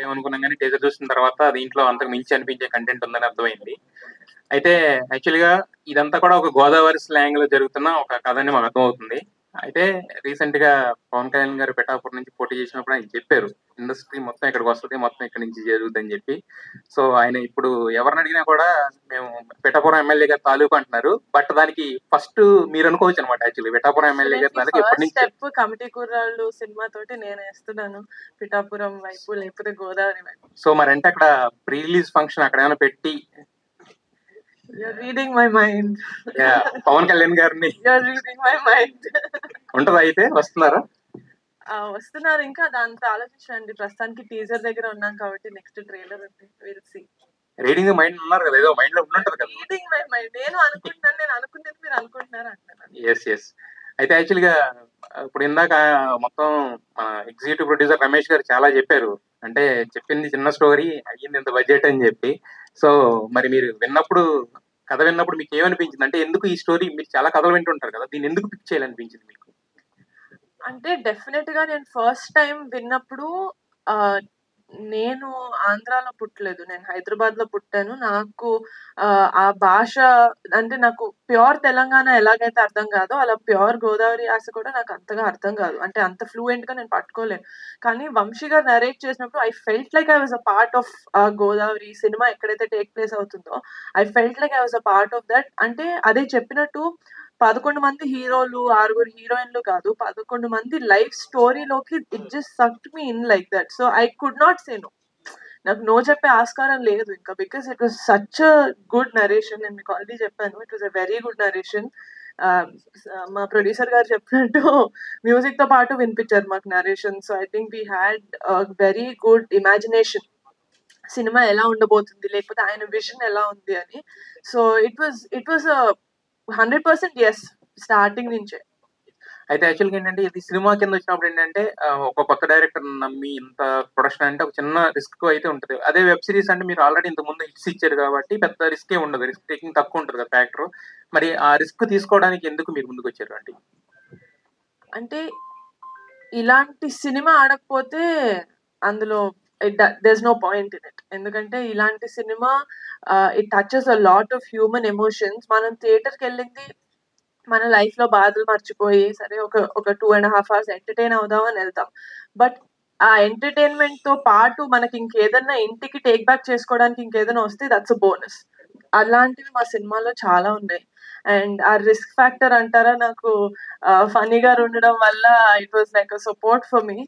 ఏమనుకున్నాం గానీ టీజర్ చూసిన తర్వాత దీంట్లో అంతకు మించి అనిపించే కంటెంట్ ఉందని అర్థమైంది. అయితే యాక్చువల్‌గా ఇదంతా కూడా ఒక గోదావరి స్లాంగ్‌లో జరుగుతున్న ఒక కథ అని మాకు అర్థమవుతుంది. అయితే రీసెంట్‌గా పవన్ కళ్యాణ్ గారు పిఠాపురం నుంచి పోటీ చేసినప్పుడు ఆయన చెప్పారు. ఇండస్ట్రీ మొత్తం ఇక్కడికొస్తది. మొత్తం ఇక్కడి నుంచి జరుగుద్దని చెప్పి. సో, ఆయన ఇప్పుడు ఎవరిని అడిగినా కూడా మేము పిఠాపురం ఎమ్మెల్యే గారి తాలూకు అంటున్నారు. బట్ దానికి ఫస్ట్ మీరనుకోవచ్చనమాట యాక్చువల్లీ. పిఠాపురం ఎమ్మెల్యే గారి తాలూకు ఎప్పటి ఫస్ట్ నుంచి స్టెప్ కమిటీ కుర్రాళ్ళు సినిమాతోటి నేను వేస్తున్నాను. పిఠాపురం వైపు లేకపోతే గోదావరి వైపు. సో, మరంటే అక్కడ ప్రీ రిలీజ్ ఫంక్షన్ అక్కడేమైనా పెట్టి You're reading my mind. Pawan Kalyan గారిని You're reading my mind. ఉంటదా అయితే? వస్తున్నారా? వస్తున్నారు. ఇంకా దాంతో ఆలోచించండి. ప్రస్తుతానికి టీజర్ దగ్గర ఉన్నాం కాబట్టి నెక్స్ట్ ట్రైలర్ ఉంది. Will see. రీడింగ్ మైండ్ ఉన్నారు కదా, ఏదో మైండ్ లో ఉంటుంటది కదా. Reading my mind. నేను అనుకుంటున్నాను, నేను అనుకునేది మీరు అనుకుంటున్నారు అంటున్నాను. ఎస్. అయితే యాక్చువల్‌గా ఇప్పుడు ఇందాక మొత్తం మన ఎగ్జిక్యూటివ్ ప్రొడ్యూసర్ రమేష్ గారు చాలా చెప్పారు. అంటే చెప్పింది చిన్న స్టోరీ, అయ్యింది ఇంత బడ్జెట్ అని చెప్పి. సో, మరి మీరు కథ విన్నప్పుడు మీకేమనిపించింది? అంటే ఎందుకు ఈ స్టోరీ, మీరు చాలా కథలు వింటుంటారు కదా, దీన్ని ఎందుకు పిక్ చేయాలనిపించింది మీకు? అంటే డెఫినెట్ గా నేను ఫస్ట్ టైం విన్నప్పుడు నేను ఆంధ్రాలో పుట్టలేదు. నేను హైదరాబాద్ లో పుట్టాను. నాకు ఆ భాష అంటే నాకు ప్యూర్ తెలంగాణ ఎలాగైతే అర్థం కాదో అలా ప్యూర్ గోదావరి యాస కూడా నాకు అంతగా అర్థం కాదు. అంటే అంత ఫ్లూయెంట్ గా నేను పట్టుకోలేను. కానీ వంశీ గారు నరేట్ చేసినప్పుడు I felt like I was a part of Godavari cinema ఎక్కడైతే టేక్ ప్లేస్ అవుతుందో I felt like I was a part of that. అంటే అదే చెప్పినట్టు 11 మంది హీరోలు, 6 హీరోయిన్‌లు కాదు. 11 మంది లైఫ్ స్టోరీలోకి it just sucked me in like that. So, I could not say no. నాకు నో చెప్పే ఆస్కారం లేదు ఇంకా. Because it was such a good narration. నేను మీకు ఆల్రెడీ చెప్పాను. It was a very good narration. మా ప్రొడ్యూసర్ గారు చెప్పినట్టు మ్యూజిక్ తో పాటు వినిపించారు మాకు narration. So, I think we had very good imagination. Cinema ఎలా ఉండబోతుంది, లేకపోతే ఆయన విజన్ ఎలా ఉంది అని. So it was 100% yes starting నుంచే. అయితే యాక్చువల్‌గా ఏంటంటే ఇది సినిమా కింద వచ్చినప్పుడు ఏంటంటే ఒక కొత్త డైరెక్టర్ నమ్మి ఇంత ప్రొడక్షన్ అంటే ఒక చిన్న రిస్క్ అయితే ఉంటది. అదే వెబ్ సిరీస్ అంటే మీరు ఆల్రెడీ ఇంతకు ముందు హిట్స్ ఇచ్చారు కాబట్టి పెద్ద రిస్కే ఉండదు. రిస్క్ టేకింగ్ తక్కువ ఉంటది కదా ఫ్యాక్టర్. మరి ఆ రిస్క్ తీసుకోవడానికి ఎందుకు మీరు ముందుకొచ్చారు అండి? అంటే ఇలాంటి సినిమా ఆడకపోతే అందులో there's no point in it. ఎందుకంటే ఇలాంటి cinema it touches a lot of human emotions. మనం థియేటర్‌కి వెళ్ళింది మన లైఫ్ లో బాధలు మర్చిపోయి సరే ఒక 2.5 hours ఎంటర్టైన్ అవుదామని వెళ్తాం. బట్ ఆ ఎంటర్టైన్మెంట్ తో పాటు మనకి ఇంకేదన్నా ఇంటికి టేక్ బ్యాక్ చేసుకోవడానికి ఇంకేదైనా వస్తే దట్స్ అ బోనస్. అలాంటివి మా సినిమాలో చాలా ఉన్నాయి. అండ్ ఆ రిస్క్ ఫ్యాక్టర్ అంటారా, నాకు ఫనీగా ఉండడం వల్ల it was like a support for me.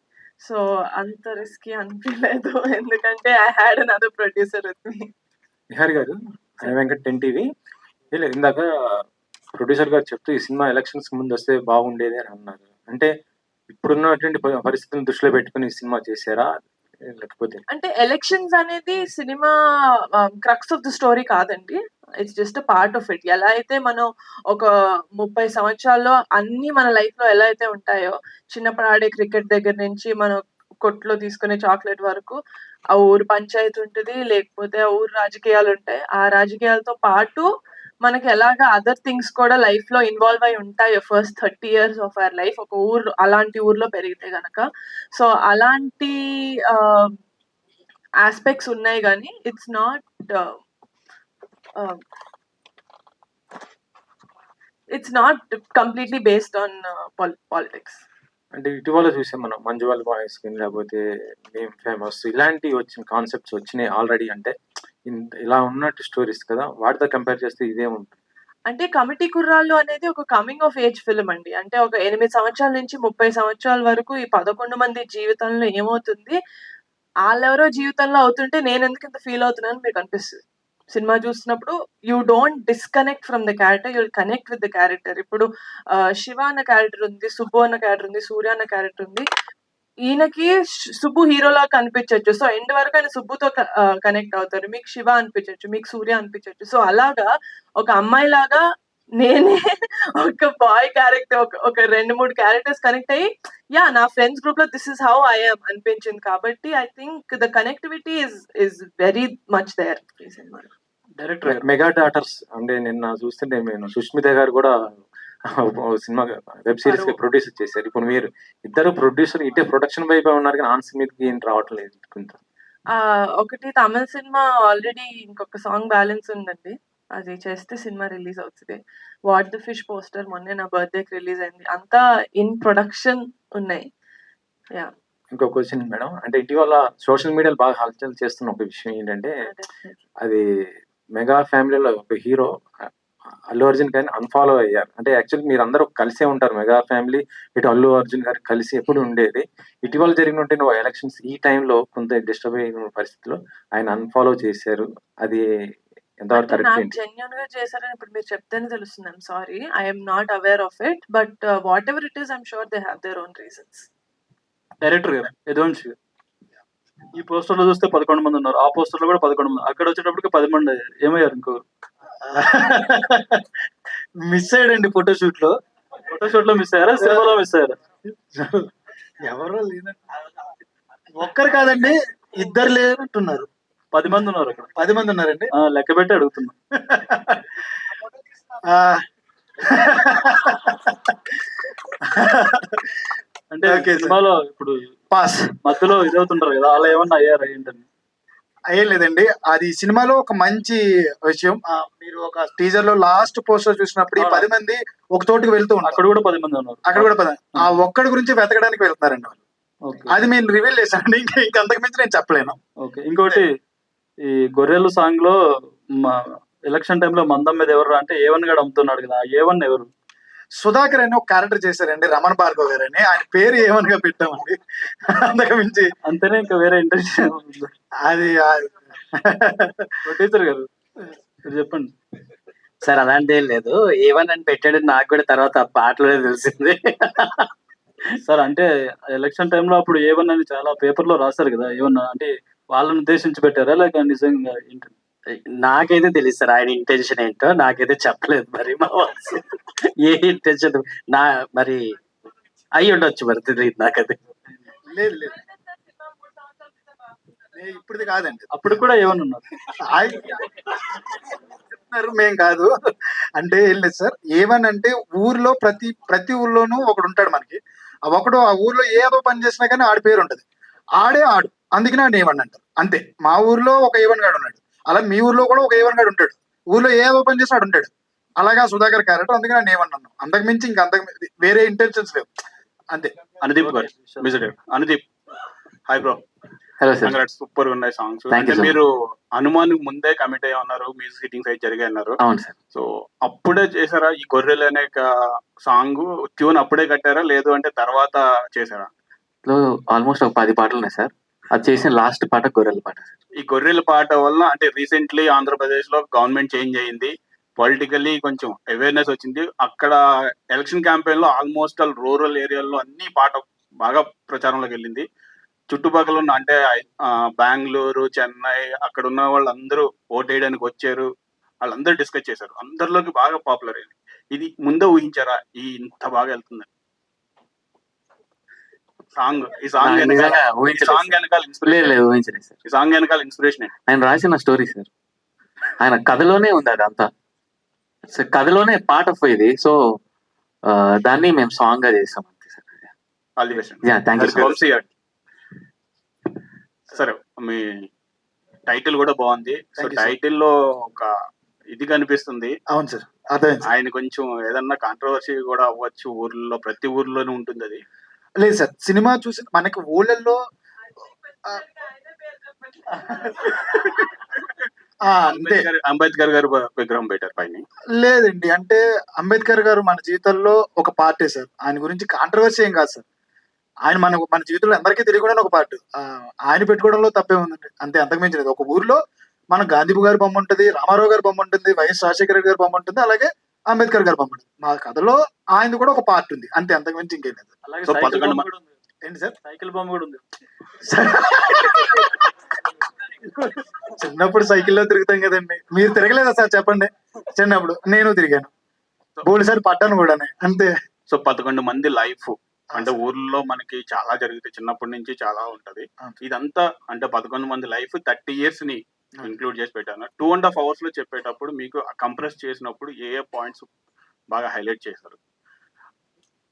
So అంత రిస్కీ అనిపించలేదు. ఎందుకంటే I had another producer with me. Niharika గారు, వెంకట్ 10 టీవీ. లేదు, ఇందాక ప్రొడ్యూసర్ గారు చెప్తూ ఈ సినిమా ఎలక్షన్స్ ముందు వస్తే బాగుండేది అని అన్నారు. అంటే ఇప్పుడున్నటువంటి పరిస్థితులను దృష్టిలో పెట్టుకుని ఈ సినిమా చేశారా? లేకపోతే అంటే ఎలక్షన్స్ అనేది cinema crux of the story కాదండి. It's just a part of it. ఎలా అయితే మనం ఒక 30 సంవత్సరాల్లో అన్ని మన లైఫ్ లో ఎలా అయితే ఉంటాయో, చిన్నప్పుడు ఆడే క్రికెట్ దగ్గర నుంచి మనం కొట్లో తీసుకునే చాక్లెట్ వరకు ఆ ఊరు పంచాయతీ ఉంటది, లేకపోతే ఆ ఊరు రాజకీయాలు ఉంటాయి. ఆ రాజకీయాలతో పాటు మనకి ఎలాగా అదర్ థింగ్స్ కూడా లైఫ్ లో ఇన్వాల్వ్ అయి ఉంటాయో first 30 years of our life ఒక ఊరు అలాంటి ఊర్లో పెరిగితే గనక. సో అలాంటి ఆస్పెక్ట్స్ ఉన్నాయి గానీ it's not completely based on politics. అంటే ఇటీవల చూసాం మనం 'మంజు వాళ్ళ బాయ్స్' లేకపోతే 'మేం ఫేమస్' ఇలాంటి వచ్చిన కాన్సెప్ట్స్ వచ్చినాయి ఆల్రెడీ. అంటే ఇలా ఉన్నట్టు స్టోరీస్ కదా, వాటితో కంపేర్ చేస్తే ఇదేముంటుంది? అంటే 'కమిటీ కుర్రాళ్ళు' అనేది ఒక కమింగ్ ఆఫ్ ఏజ్ ఫిల్మ్ అండి. అంటే ఒక 8 సంవత్సరాల నుంచి 30 సంవత్సరాల వరకు ఈ 11 మంది జీవితంలో ఏమవుతుంది, ఆళ్ళెవరో జీవితంలో అవుతుంటే నేనెందుకు ఇంత ఫీల్ అవుతున్నానని మీకు అనిపిస్తది. సినిమా చూస్తున్నప్పుడు you don't disconnect from the character, you will connect with the character. ఇప్పుడు శివ అన్న క్యారెక్టర్ ఉంది, సుబ్బు అన్న క్యారెక్టర్ ఉంది, సూర్య అన్న క్యారెక్టర్ ఉంది. ఈయనకి సుబ్బు హీరోలా కనిపించొచ్చు. సో ఎండ్ వరకు ఆయన సుబ్బుతో కనెక్ట్ అవుతారు. మీకు శివ అనిపించొచ్చు, మీకు సూర్య అనిపించొచ్చు. సో అలాగా ఒక అమ్మాయిలాగా నేనే ఒక బాయ్ క్యారెక్టర్ ఒక 2-3 క్యారెక్టర్స్ కనెక్ట్ అయ్యి నా ఫ్రెండ్స్ గ్రూప్ లో this is how I am అనిపించింది. కాబట్టి I think the connectivity is very much there ఈ సినిమాలో. డైరెక్టర్ మెగా డాటర్స్ అంటే నిన్న చూస్తుంటే నేను సుష్మిత గారు కూడా సినిమా వెబ్ సిరీస్ కి ప్రొడ్యూసర్ చేశారు. ఇప్పుడు మీరు ఇద్దరు ప్రొడ్యూసర్ ఇటే ప్రొడక్షన్ వైపు ఉన్నారు కానీ ఆన్ మీదకి ఏం రావట్లేదు కొంత. ఒకటి తమిళ్ సినిమా ఆల్రెడీ ఇంకొక సాంగ్ బ్యాలెన్స్ ఉందండి. అది చేస్తే సినిమా రిలీజ్ అవుతది. 'వాట్ ద ఫిష్' పోస్టర్ మొన్నే నా బర్త్‌డేకి రిలీజ్ అయింది. అంతా ఇన్ ప్రొడక్షన్ ఉన్నాయి. యాహ్! ఇంకో క్వశ్చన్ మేడం. అంటే ఇటీవల సోషల్ మీడియాలో బాగా హల్చల్ చేస్తున్న ఒక విషయం ఏంటంటే, డెఫినెట్‌లీ. అది మెగా ఫ్యామిలీలో ఒక హీరో అల్లు అర్జున్ గారిని అన్‌ఫాలో అయ్యారు. అంటే యాక్చువల్లీ మీరందరూ కలిసే ఉంటారు. మెగా ఫ్యామిలీ ఇటు అల్లు అర్జున్ గారు కలిసి ఎప్పుడు ఉండేది. ఇటీవల జరిగినటువంటి ఎలక్షన్స్ ఈ టైంలో కొంత డిస్టర్బ్ అయిన పరిస్థితిలో ఆయన అన్‌ఫాలో చేశారు. అది ఎంతవరకు అంటే కరెక్ట్ నాకు ఏంటి? జెన్యూన్‌గా చేశారని ఇప్పుడు మీరు చెప్తేనే తెలుస్తుంది. I'm sorry. I am not aware of it. But whatever it is I'm sure they have their own reasons. Director గారు యదువంశి గారు. ఈ పోస్టర్ లో చూస్తే 11 మంది ఉన్నారు. ఆ పోస్టర్ లో కూడా 11 మంది. అక్కడ వచ్చేటప్పటికి 10 మంది అయ్యారు. ఏమయ్యారు ఇంకొకరు? మిస్ అయ్యాడండి ఫోటోషూట్ లో. ఫోటోషూట్ లో మిస్ అయ్యారా? సినిమాలో మిస్ అయ్యారా? ఎవరో లేదండి, ఒక్కరు కాదండి, ఇద్దరు లేనట్టున్నారు. 10 మంది ఉన్నారు అక్కడ. 10 మంది ఉన్నారండి. లెక్క పెట్టి అడుగుతున్నా. ఆ, అంటే Okay, sir. సినిమాలో ఇప్పుడు పాస్. మధ్యలో ఇదవుతుంటారు కదా, అలా ఏమన్నా అయ్యారా ఏంటని? ఏం లేదండి, అది సినిమాలో ఒక మంచి విషయం. మీరు ఒక టీజర్ లో లాస్ట్ పోస్టర్ చూసినప్పుడు ఈ 10 మంది ఒక చోటుకి వెళ్తూ ఉంటారు. అక్కడ కూడా 10 మంది ఉన్నారు. అక్కడ కూడా 10. ఆ ఒక్కడి గురించి వెతకడానికి వెళ్తున్నారండి వాళ్ళు. ఓకే. అది నేను రివీల్ చేశానండి. ఇంకంతకు మించి నేను చెప్పలేను. ఓకే. ఇంకోటి ఈ గొర్రెలు సాంగ్ లో మా ఎలక్షన్ టైంలో మందం మీద ఎవరు అంటే ఏవన్ గడు అమ్ముతున్నాడు కదా, ఆ ఏవన్ ఎవరు? సుధాకర్ అని ఒక క్యారెక్టర్ చేశారండి, రమణ భార్గవ్ గారు అని. ఆయన పేరు ఏమనిగా పెట్టామండి. అంతకు మించి అంతేనే, ఇంకా వేరే ఇంట్రెస్ట్ అది ప్రొడ్యూసర్ గారు మీరు చెప్పండి. సార్ అలాంటిదేం లేదు. ఏవన్ అని పెట్టాడు నాకు కూడా తర్వాత ఆ పాటలోనే తెలిసింది. సార్ అంటే ఎలక్షన్ టైంలో అప్పుడు ఏవన్ అని చాలా పేపర్ లో రాశారు కదా, ఏమన్నా అంటే వాళ్ళని ఉద్దేశించి పెట్టారా లేక నిజంగా ఏంటి? నాకైతే తెలియదు సార్ ఆయన ఇంటెన్షన్ ఏంటో, నాకైతే చెప్పలేదు మరి మా బాస్. ఏ ఇంటెన్షన్ నా మరి అయి ఉండొచ్చు, మరి తెలియదు నాకది. లేదు లేదు, ఇప్పుడుది కాదండి. అప్పుడు కూడా ఏమన్నా ఉన్నారు? చెప్తున్నారు, మేం కాదు. అంటే ఏం లేదు సార్, ఏమనంటే ఊర్లో ప్రతి ఊర్లోనూ ఒకడు ఉంటాడు మనకి. ఒకడు ఆ ఊర్లో ఏదో పని చేసినా కానీ ఆడి పేరు ఉంటది. ఆడే ఆడు, అందుకని ఆడు ఏవన్ అంటారు. అంతే. మా ఊర్లో ఒక ఏవన్ గాడు ఉన్నాడు, అలా మీ ఊర్లో కూడా ఒక ఏవన్ గాడు ఉంటాడు. ఊర్లో ఏదో పని చేసి ఆడు ఉంటాడు. అలాగా సుధాకర్ క్యారెక్టర్, అందుకని నేను ఏమన్నాను. అంతకు మించి ఇంకా వేరే ఇంటెన్షన్స్ లేవు. అంతే. అనుదీప్ గారు, music director Anudeep. Hi bro. Hello sir. Congrats, super ఉన్నాయి సాంగ్స్. Thank you, అంటే sir. మీరు హనుమాన్ ముందే కమిట్ అయ్యి ఉన్నారు, మ్యూజిక్ సిట్టింగ్స్ అయితే జరిగాయి అన్నారు. అవును సార్. సో అప్పుడే చేశారా ఈ గొర్రెలు అనే సాంగ్ ట్యూన్? అప్పుడే కట్టారా లేదు అంటే తర్వాత చేశారా? ఆల్మోస్ట్ ఒక 10 పాటలు ఉన్నాయి సార్. అది చేసిన లాస్ట్ పాట గొర్రెల పాట సార్. ఈ గొర్రెల పాట వల్ల అంటే రీసెంట్లీ ఆంధ్రప్రదేశ్ లో గవర్నమెంట్ చేంజ్ అయ్యింది, పొలిటికల్లీ కొంచెం అవేర్నెస్ వచ్చింది. అక్కడ ఎలక్షన్ క్యాంపెయిన్ లో ఆల్మోస్ట్ ఆల్ రూరల్ ఏరియాల్లో అన్ని పాట బాగా ప్రచారంలోకి వెళ్ళింది. చుట్టుపక్కల ఉన్న అంటే బెంగళూరు, చెన్నై అక్కడ ఉన్న వాళ్ళందరూ ఓటేయడానికి వచ్చారు, వాళ్ళందరూ డిస్కస్ చేశారు, అందరిలోకి బాగా పాపులర్ అయింది. ఇది ముందే ఊహించారా ఈ ఇంత బాగా వెళ్తుంది సాంగ్? ఈ సాంగ్ నిజంగా ఊహించలేదు సాంగ్ వెనకాల లేదు ఇన్స్పిరేషన్, లేదు ఊహించలేదు సార్. ఈ సాంగ్ వెనకాల ఇన్స్పిరేషన్ ఏంటి? ఆయన రాసిన స్టోరీ సార్. ఆయన కథలోనే ఉంది అదంతా. సో కథలోనే పార్ట్ ఆఫ్ ఇది. సో దాన్ని మేము సాంగ్ గా చేస్తాం అంతే sir. All the best. Yeah, thank you, sir. Vamsi garu. సరే, మీ టైటిల్ కూడా బాగుంది. So Thank you, sir. Title లో ఒక ఇది కనిపిస్తుంది. అవును సార్, అర్థమైంది సార్. ఆయన కొంచెం ఏదన్నా కాంట్రవర్సీ కూడా అవ్వచ్చు, ఊర్లో ప్రతి ఊర్లోనూ ఉంటుంది అది. లేదు సార్, సినిమా చూసి మనకి ఊళ్ళల్లో అంతే. అంబేద్కర్ గారు విగ్రహం పెట్టారు పైన. లేదండి, అంటే అంబేద్కర్ గారు మన జీవితంలో ఒక పార్టే సార్. ఆయన గురించి కాంట్రవర్సీ ఏం కాదు సార్. ఆయన మన జీవితంలో అందరికీ తెలియకుండా ఒక పార్ట్. ఆయన పెట్టుకోవడంలో తప్పే ఉందండి, అంతే. అంతకు మించి లేదు. ఒక ఊర్లో మన గాంధీ గారి బొమ్మ ఉంటుంది, రామారావు గారి బొమ్మ ఉంటుంది, వైఎస్ రాజశేఖర రెడ్డి గారి బొమ్మ ఉంటుంది, అలాగే అంబేద్కర్ గారి బొమ్మ ఉంటుంది. మా కథలో ఆయన కూడా ఒక పార్ట్ ఉంది, అంతే. అంతకు మించి ఇంకేం లేదు. అలాగే సో సైకిల్ 11 బొమ్మ కూడా ఉంది. ఏంటి సార్? సైకిల్ బొమ్మ కూడా ఉంది. చిన్నప్పుడు సైకిల్లో తిరుగుతాం కదండి. మీరు తిరగలేదా సార్ చెప్పండి? చిన్నప్పుడు నేను తిరిగాను, బోడిసారి పట్టాను కూడా, అంతే. సో 11 మంది లైఫ్ అంటే ఊర్లో మనకి చాలా జరుగుతాయి, చిన్నప్పటి నుంచి చాలా ఉంటది. ఇదంతా అంటే 11 మంది లైఫ్ 30 years ని ఇంక్లూడ్ చేసి పెట్టాను. 2.5 hours లో చెప్పేటప్పుడు మీకు కంప్రెస్ చేసినప్పుడు ఏ పాయింట్స్ బాగా హైలైట్ చేశారు?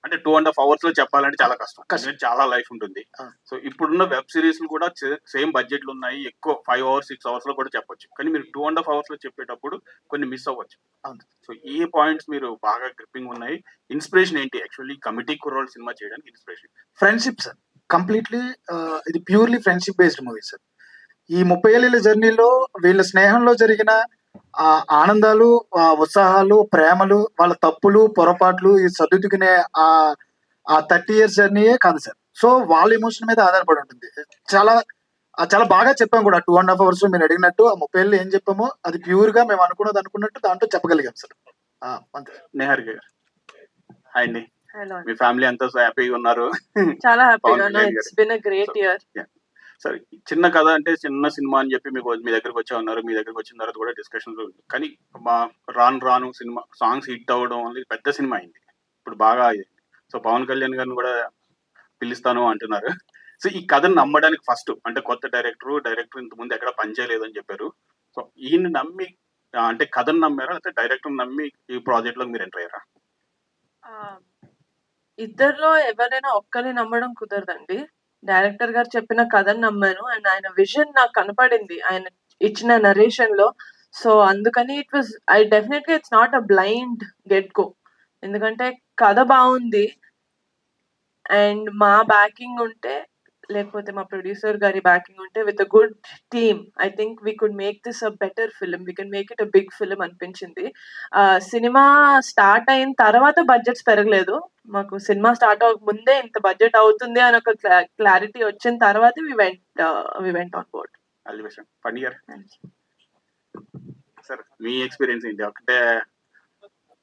అంటే 2.5 hours లో చెప్పాలంటే చాలా కష్టం, కష్టం. ఎందుకంటే చాలా లైఫ్ ఉంటుంది. ఆ. సో ఇప్పుడున్న వెబ్ సిరీస్ కూడా సేమ్ బడ్జెట్లు ఉన్నాయి, ఎక్కువ 5 hours 6 hours లో కూడా చెప్పొచ్చు. కానీ మీరు 2.5 hours లో చెప్పేటప్పుడు కొన్ని మిస్ అవ్వచ్చు. అవును. సో ఈ పాయింట్స్ మీరు బాగా గ్రిప్పింగ్ ఉన్నాయి. ఇన్స్పిరేషన్ ఏంటి యాక్చువల్లీ కమిటీ కుర్రోల్ సినిమా చేయడానికి ఇన్స్పిరేషన్? ఫ్రెండ్షిప్ సార్, కంప్లీట్లీ ఇది purely friendship based movie sir. ఈ 30 ఏళ్ళ జర్నీలో వీళ్ళ స్నేహంలో జరిగిన ఆనందాలు, ఉత్సాహాలు, ప్రేమలు, వాళ్ళ తప్పులు, పొరపాట్లు, ఈ సర్దుకునే ఆ 30 years జర్నీయే కాదు సార్. సో వాళ్ళ ఎమోషన్ మీద ఆధారపడి ఉంటుంది. చాలా చాలా బాగా చెప్పాం కూడా 2.5 hours మీరు అడిగినట్టు. ఆ 30 ఏళ్ళు ఏం చెప్పామో అది ప్యూర్ గా మేము అనుకున్నట్టు దాంట్లో చెప్పగలిగాం సార్. అంతే. నిహారిక గారు హాయ్ అండి, హలో మీ ఫ్యామిలీ అంతా హ్యాపీగా ఉన్నారు? చాలా హ్యాపీగా పవన్ కళ్యాణ్ గారు. It's been a great year. సరే, చిన్న కథ అంటే చిన్న సినిమా అని చెప్పి మీ దగ్గరకు వచ్చా ఉన్నారు. మీ దగ్గరకు వచ్చిన తర్వాత కూడా డిస్కషన్స్, కానీ రాను సినిమా సాంగ్స్ హిట్ అవ్వడం అనేది పెద్ద సినిమా అయింది, ఇప్పుడు బాగా అయింది. సో పవన్ కళ్యాణ్ గారిని కూడా పిలుస్తాను అంటున్నారు. సో ఈ కథను నమ్మడానికి ఫస్ట్ అంటే కొత్త డైరెక్టర్ ఇంతకుముందు ఎక్కడ పనిచేయలేదు అని చెప్పారు. సో ఈయన నమ్మి అంటే కథను నమ్మారా, లేకపోతే డైరెక్టర్ నమ్మి ఈ ప్రాజెక్ట్ లో మీరు ఎంటర్ అయ్యారా? ఇద్దరిలో ఎవరైనా ఒక్కరిని నమ్మడం కుదరదండి. డైరెక్టర్ గారు చెప్పిన కథను నమ్మాను అండ్ ఆయన విజన్ నాకు కనపడింది ఆయన ఇచ్చిన నరేషన్ లో. సో అందుకని it's not a blind get go, ఎందుకంటే కథ బాగుంది అండ్ మా బ్యాకింగ్ ఉంటే, లేకపోతే మా ప్రొడ్యూసర్ గారి బ్యాకింగ్ ఉంటే, with a good team I think we could make this a better film, we can make it a big film అనిపించింది. సినిమా స్టార్ట్ అయిన తర్వాత బడ్జెట్స్ పెరగలేదు మాకు. సినిమా స్టార్ట్ అవ్వక ముందే ఇంత బడ్జెట్ అవుతుంది అని ఒక క్లారిటీ వచ్చిన తర్వాత వి వెంట్ ఆన్ బోర్డ్. పండిగారు సార్, మీ ఎక్స్పీరియన్స్ ఏంటి? ఒకటే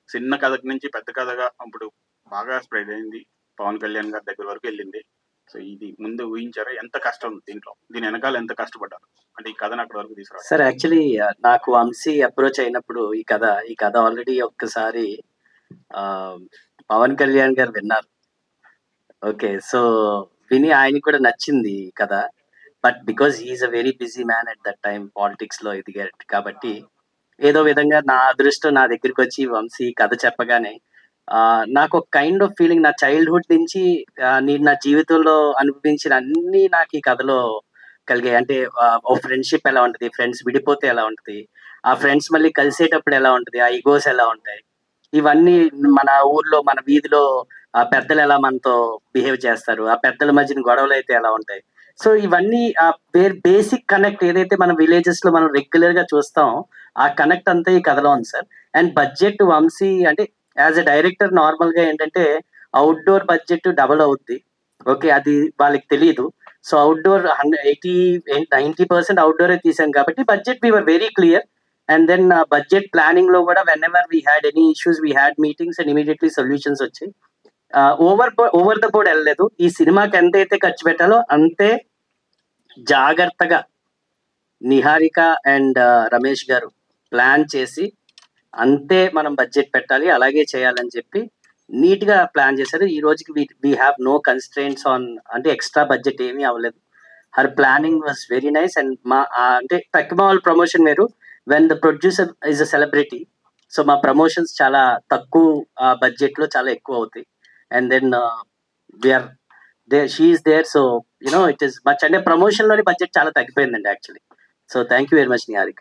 చిన్న కథ నుంచి పెద్ద కథగా ఇప్పుడు బాగా స్ప్రెడ్ అయింది, పవన్ కళ్యాణ్ గారి దగ్గర వరకు వెళ్ళింది. సో ఇది ముందు ఊహించారా? ఎంత కష్టం ఉంది దీని వెనకాల, ఎంత కష్టపడ్డారు అంటే ఈ కథను అక్కడ వరకు తీసుకురా? సార్ యాక్చువల్లీ నాకు వంశీ అప్రోచ్ అయినప్పుడు ఈ కథ ఆల్రెడీ ఒక్కసారి పవన్ కళ్యాణ్ గారు విన్నారు. ఓకే, సో విని ఆయనకి కూడా నచ్చింది ఈ కథ. But because he's a very busy man at that time, politics లో ఎదిగారు కాబట్టి ఏదో విధంగా నా అదృష్టం నా దగ్గరికి వచ్చి వంశీ కథ చెప్పగానే నాకు ఒక కైండ్ ఆఫ్ ఫీలింగ్, నా చైల్డ్హుడ్ నుంచి నేను నా జీవితంలో అనుభవించిన అన్ని నాకు ఈ కథలో కలిగాయి. అంటే ఓ ఫ్రెండ్షిప్ ఎలా ఉంటుంది, ఫ్రెండ్స్ విడిపోతే ఎలా ఉంటుంది, ఆ ఫ్రెండ్స్ మళ్ళీ కలిసేటప్పుడు ఎలా ఉంటుంది, ఆ ఈగోస్ ఎలా ఉంటాయి, ఇవన్నీ మన ఊర్లో మన వీధిలో ఆ పెద్దలు ఎలా మనతో బిహేవ్ చేస్తారు, ఆ పెద్దల మధ్యన గొడవలు అయితే ఎలా ఉంటాయి. సో ఇవన్నీ బేసిక్ కనెక్ట్ ఏదైతే మన విలేజెస్ లో మనం రెగ్యులర్ గా చూస్తాం, ఆ కనెక్ట్ అంతా ఈ కథలో ఉంది సార్. అండ్ బడ్జెట్ వంశీ అంటే యాజ్ ఎ డైరెక్టర్ నార్మల్ గా ఏంటంటే అవుట్డోర్ బడ్జెట్ డబుల్ అవుద్ది. ఓకే, అది వాళ్ళకి తెలియదు. సో అవుట్డోర్ 90% అవుట్డోరే తీసాం కాబట్టి budget we're very clear. And then budget planning లో కూడా whenever we had any issues we had meetings and immediately solutions వచ్చాయి. ఓవర్ ద బోర్డ్ వెళ్ళలేదు. ఈ సినిమాకి ఎంతైతే ఖర్చు పెట్టాలో అంతే జాగ్రత్తగా నిహారిక అండ్ రమేష్ గారు ప్లాన్ చేసి అంతే మనం బడ్జెట్ పెట్టాలి, అలాగే చేయాలని చెప్పి నీట్ గా ప్లాన్ చేశారు. ఈ రోజుకి we have no constraints on, అంటే ఎక్స్ట్రా బడ్జెట్ ఏమీ అవ్వలేదు. Her planning was very nice. And మా అంటే తక్కువ ప్రమోషన్ వేరు, when the producer is a celebrity. So మా ప్రమోషన్స్ చాలా తక్కువ బడ్జెట్ లో చాలా ఎక్కువ అవుతాయి. And then we are she is there. So you know it is much, అంటే ప్రమోషన్ లోని బడ్జెట్ చాలా తగ్గిపోయిందండి actually. So thank you very much Niharika.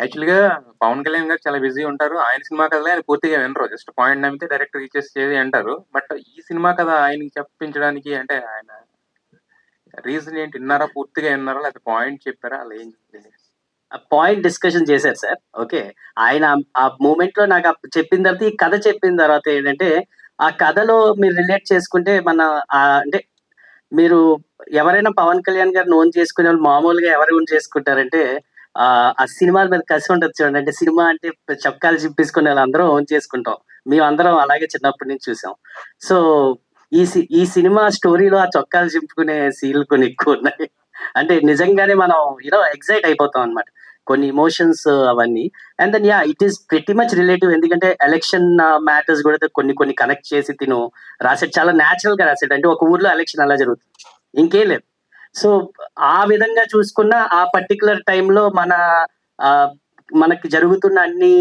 Actual గా పవన్ కళ్యాణ్ గారు చాలా బిజీ ఉంటారు. ఆయన సినిమా కథలే ఆయన పూర్తిగా వినరు, జస్ట్ పాయింట్ నమ్మితే డైరెక్టర్ ఇచ్చేసి అంటారు. బట్ ఈ సినిమా కథ ఆయనకి చెప్పించడానికి అంటే ఆయన రీజన్ ఏంటి? విన్నారా, పూర్తిగా విన్నారా, లేకపోతే పాయింట్ చెప్పారా, అలా ఏం పాయింట్ డిస్కషన్ చేశారు సార్. ఓకే, ఆయన ఆ మూమెంట్ లో నాకు చెప్పిన తర్వాత, ఈ కథ చెప్పిన తర్వాత ఏంటంటే ఆ కథలో మీరు రిలేట్ చేసుకుంటే మన అంటే మీరు ఎవరైనా పవన్ కళ్యాణ్ గారిని ఓన్ చేసుకునే వాళ్ళు మామూలుగా ఎవరు ఓన్ చేసుకుంటారంటే ఆ సినిమాల మీద కసి ఉండదు చూడండి. అంటే సినిమా అంటే చొక్కాలు చింపేసుకునే వాళ్ళు అందరం ఓన్ చేసుకుంటాం. మేము అందరం అలాగే చిన్నప్పటి నుంచి చూసాం. సో ఈ సినిమా స్టోరీలో ఆ చొక్కాలు చింపుకునే సీన్లు కొన్ని ఎక్కువ ఉన్నాయి. అంటే నిజంగానే మనం ఎక్సైట్ అయిపోతాం అనమాట, కొన్ని ఇమోషన్స్ అవన్నీ. And then it is pretty much relative, ఎందుకంటే ఎలక్షన్ మ్యాటర్స్ కూడా కొన్ని కనెక్ట్ చేసి తిను రాసాడు, చాలా న్యాచురల్ గా రాసాడు. అంటే ఒక ఊర్లో ఎలక్షన్ అలా జరుగుతుంది, ఇంకేం లేదు. సో ఆ విధంగా చూసుకున్న ఆ పర్టికులర్ టైంలో మన మనకి జరుగుతున్న అన్ని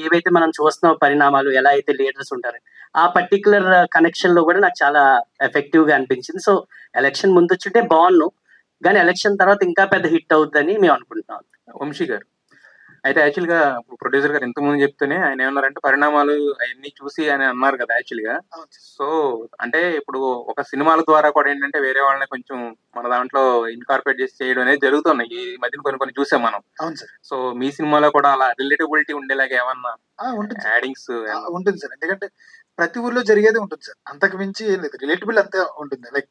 ఏవైతే మనం చూస్తున్న పరిణామాలు ఎలా అయితే లీడర్స్ ఉంటారు ఆ పర్టికులర్ కనెక్షన్ లో కూడా నాకు చాలా ఎఫెక్టివ్ గా అనిపించింది. సో ఎలక్షన్ ముందు వచ్చుంటే బాగున్నాను, కానీ ఎలక్షన్ తర్వాత ఇంకా పెద్ద హిట్ అవుతుందని మేము అనుకుంటున్నాం. వంశీ గారు అయితే యాక్చువల్ గా ప్రొడ్యూసర్ గారు ఇంతకుముందు చెప్తూనే ఆయన ఏమన్నారంటే పరిణామాలు అవన్నీ చూసి అని అన్నారు కదా యాక్చువల్ గా. అవును సార్. సో అంటే ఇప్పుడు ఒక సినిమాల ద్వారా కూడా ఏంటంటే వేరే వాళ్ళని కొంచెం మన దాంట్లో ఇన్కార్పొరేట్ చేసి చేయడం అనేది జరుగుతున్నాయి ఈ మధ్యన కొన్ని కొన్ని చూసాం మనం. అవును సార్. సో మీ సినిమాలో కూడా అలా రిలేటబిలిటీ ఉండేలాగా ఏమన్నా ఉంటుంది సార్. యాడింగ్స్ ఉంటుంది సార్. ఎందుకంటే ప్రతి ఊర్లో జరిగేది ఉంటుంది సార్. అంతకు మించి ఏం లేదు. రిలేటబుల్ అంతే ఉంటుంది. లైక్